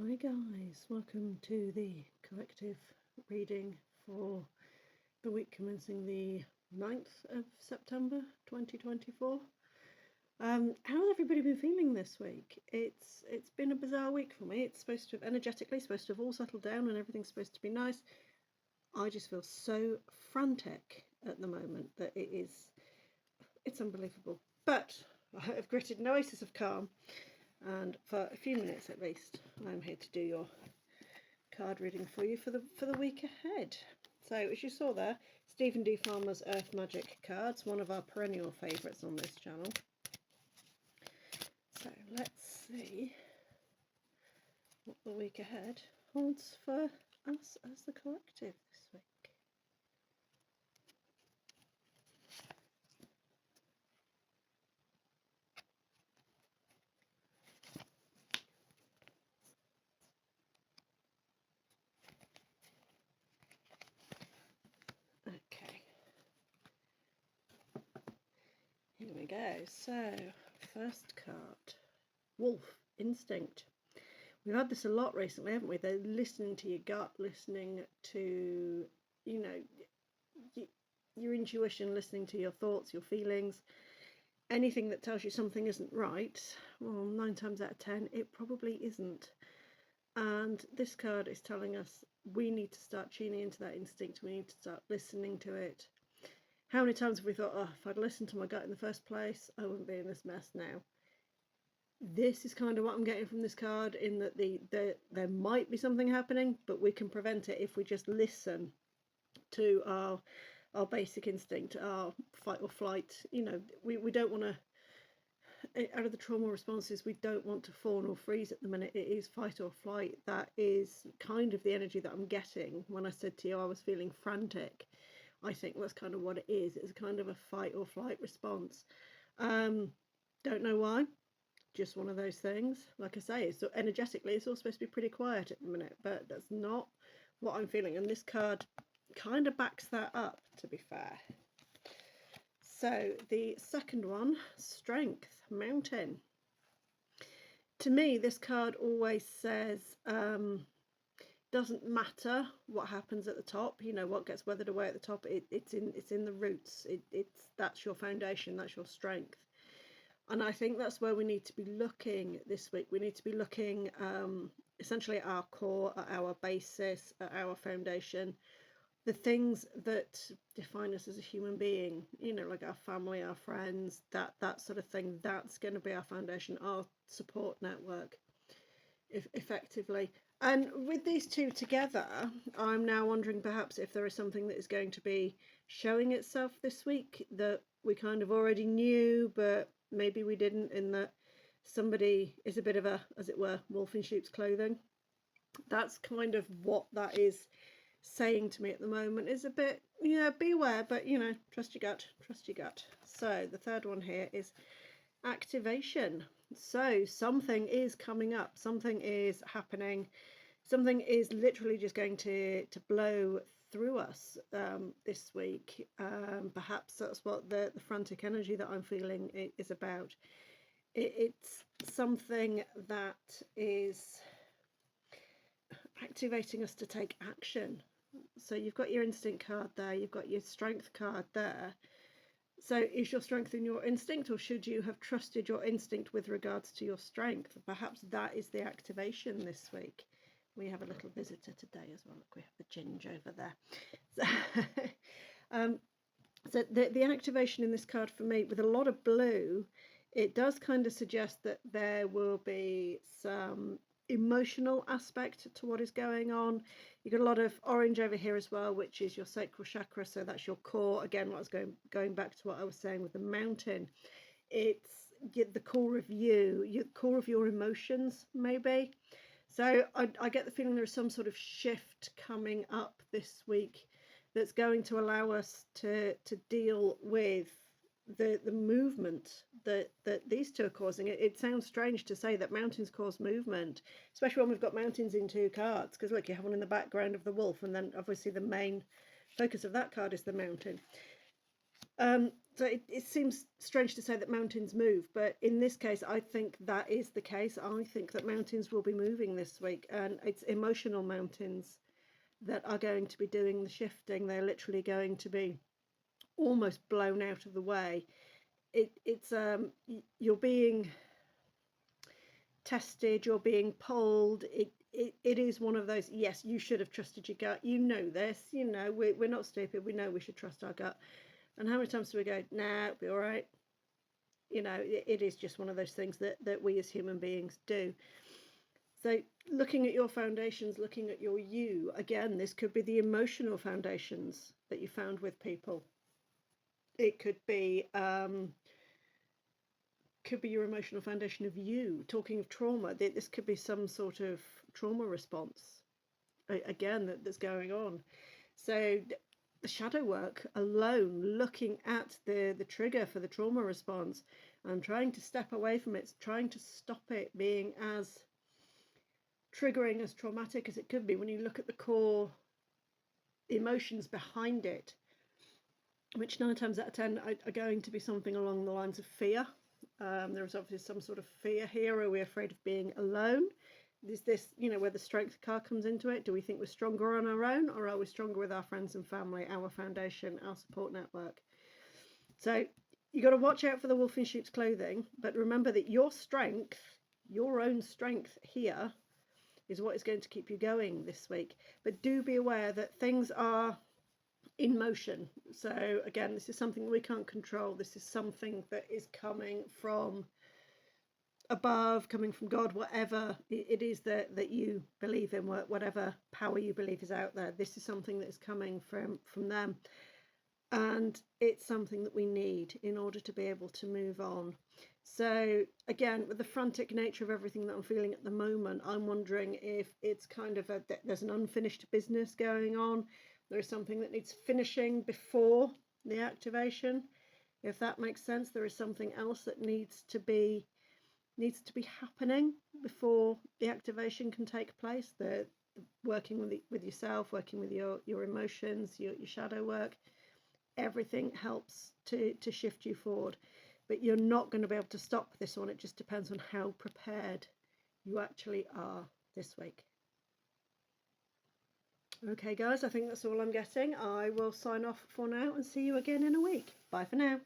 Hi guys, welcome to the collective reading for the week commencing the 9th of September 2024. How's everybody been feeling this week? It's been a bizarre week for me. It's supposed to have energetically all settled down and everything's supposed to be nice. I just feel so frantic at the moment that it's unbelievable. But I have gritted an oasis of calm, and for a few minutes at least I'm here to do your card reading for you for the week ahead. So as you saw there, Stephen D. Farmer's Earth Magic cards, one of our perennial favourites on this channel. So let's see what the week ahead holds for us as the collective this week. Okay, here we go. So first card, Wolf Instinct. We've had this a lot recently, haven't we? They're listening to your gut, listening to, you know, your intuition, listening to your thoughts, your feelings. Anything that tells you something isn't right, well, 9 times out of 10, it probably isn't. And this card is telling us we need to start tuning into that instinct. We need to start listening to it. How many times have we thought, oh, if I'd listened to my gut in the first place, I wouldn't be in this mess now. This is kind of what I'm getting from this card, in that there might be something happening, but we can prevent it if we just listen to our basic instinct, our fight or flight. You know, we don't want to, out of the trauma responses, we don't want to fawn or freeze at the minute. It is fight or flight. That is kind of the energy that I'm getting when I said to you I was feeling frantic. I think that's kind of what it is. It's kind of a fight or flight response. Don't know why. Just one of those things. Like I say, so energetically it's all supposed to be pretty quiet at the minute, but that's not what I'm feeling, and this card kind of backs that up, to be fair. So the second one, Strength, Mountain. To me, this card always says doesn't matter what happens at the top, you know, what gets weathered away at the top, it's in the roots. That's your foundation, that's your strength. And I think that's where we need to be looking this week. We need to be looking essentially at our core, at our basis, at our foundation, the things that define us as a human being, you know, like our family, our friends, that sort of thing. That's going to be our foundation, our support network, effectively. And with these two together, I'm now wondering perhaps if there is something that is going to be showing itself this week that we kind of already knew, but maybe we didn't, in that somebody is a bit of a, as it were, wolf in sheep's clothing. That's kind of what that is saying to me at the moment, is a bit, yeah, beware, but you know, trust your gut, trust your gut. So the third one here is activation. So something is coming up, something is happening, something is literally just going to blow through us this week. Perhaps that's what the frantic energy that I'm feeling is about. It's something that is activating us to take action. So you've got your instinct card there, you've got your strength card there. So is your strength in your instinct, or should you have trusted your instinct with regards to your strength? Perhaps that is the activation this week. We have a little visitor today as well. Look, we have the Ginge over there. So the activation in this card for me, with a lot of blue, it does kind of suggest that there will be some emotional aspect to what is going on. You've got a lot of orange over here as well, which is your sacral chakra, so that's your core. Again, what I was going back to what I was saying with the mountain, it's the core of you, your core of your emotions, maybe. So I get the feeling there is some sort of shift coming up this week that's going to allow us to deal with the movement that these two are causing. It sounds strange to say that mountains cause movement, especially when we've got mountains in 2 cards, because look, you have one in the background of the wolf, and then obviously the main focus of that card is the mountain. So it seems strange to say that mountains move, but in this case, I think that is the case. I think that mountains will be moving this week, and it's emotional mountains that are going to be doing the shifting. They're literally going to be almost blown out of the way. It's you're being tested, you're being pulled. It is one of those, yes, you should have trusted your gut. You know this, you know, we're not stupid. We know we should trust our gut. And how many times do we go, nah, it'll be all right? You know, it is just one of those things that we as human beings do. So looking at your foundations, looking at your you, again, this could be the emotional foundations that you found with people. It could be your emotional foundation of you. Talking of trauma, this could be some sort of trauma response, again, that's going on. So the shadow work alone, looking at the trigger for the trauma response and trying to step away from it, trying to stop it being as triggering, as traumatic as it could be, when you look at the core emotions behind it, which 9 times out of 10 are going to be something along the lines of fear. There is obviously some sort of fear here. Are we afraid of being alone? Is this, you know, where the strength card comes into it? Do we think we're stronger on our own, or are we stronger with our friends and family, our foundation, our support network? So you got to watch out for the wolf in sheep's clothing, but remember that your strength, your own strength here, is what is going to keep you going this week. But do be aware that things are in motion. So again, this is something we can't control. This is something that is coming from above, coming from God, whatever it is that you believe in, whatever power you believe is out there. This is something that is coming from them, and it's something that we need in order to be able to move on. So again, with the frantic nature of everything that I'm feeling at the moment, I'm wondering if it's kind of there's an unfinished business going on. There is something that needs finishing before the activation. If that makes sense, there is something else that needs to be happening before the activation can take place. The working with yourself, working with your emotions, your shadow work, everything helps to shift you forward. But you're not going to be able to stop this one. It just depends on how prepared you actually are this week. Okay, guys, I think that's all I'm getting. I will sign off for now and see you again in a week. Bye for now.